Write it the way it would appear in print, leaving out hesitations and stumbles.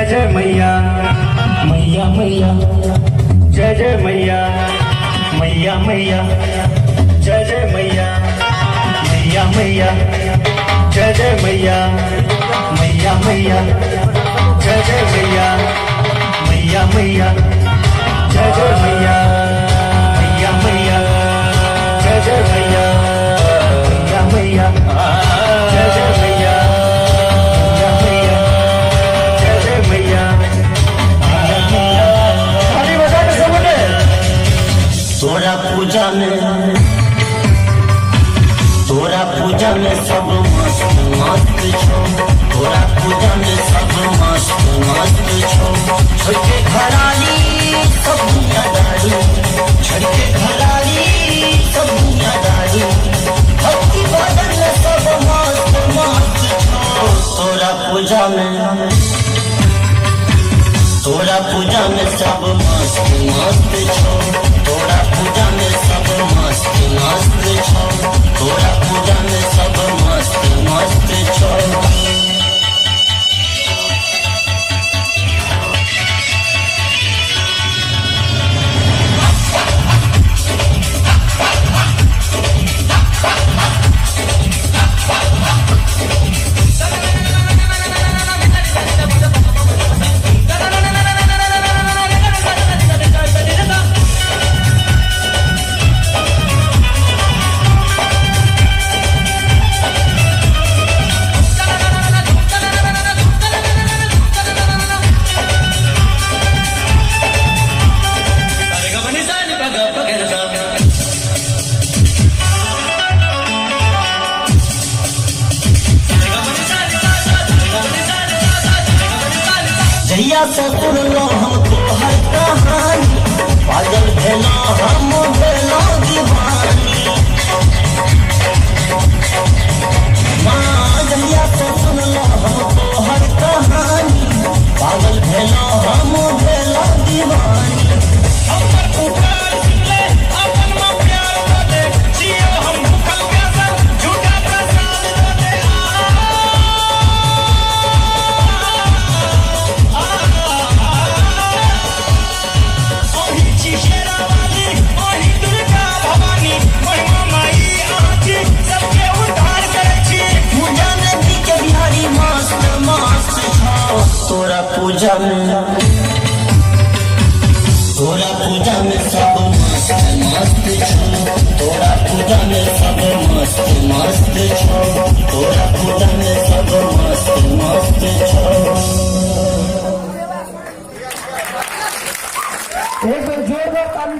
जय मैया मैया मैया जय जय मैया मैया मैया जय जय मैया मैया मैया जय जय मैया मैया मैया जय जय मैया मैया मैया जय जय मैया मैया मैया जय जय मैया मैया मैया जय जय मैया मैया मैया जय जय मैया मैया मैया। ताली बजा के सब बोले तोरा पूजा में सब मस्त मस्त छो। तोरा पूजा में सब मस्त मस्त छो। छोटे घराली सब दुनियादारी, छोटे घराली सब दुनियादारी, भक्ति भजन में सब मस्त मस्त छो। तोरा पूजा में सब मस्त मस्त छो। तोरा पूजा में सब मस्त मस्त छो। तोरा पूजा में सब मस्त मस्त छो। जहिया से सुनलो हम तोहर कहानी, पागल भेलो हम भेलो दीवानी। माँ जहिया से सुनलो हम तोहर कहानी, पागल भेलो हम भेलो दीवानी। तोरा पूजा में सब मस्त मस्त छो। तोरा पूजा में सब मस्त मस्त छो। तोरा पूजा में सब मस्त मस्त छो। एक बार जोरदार ताली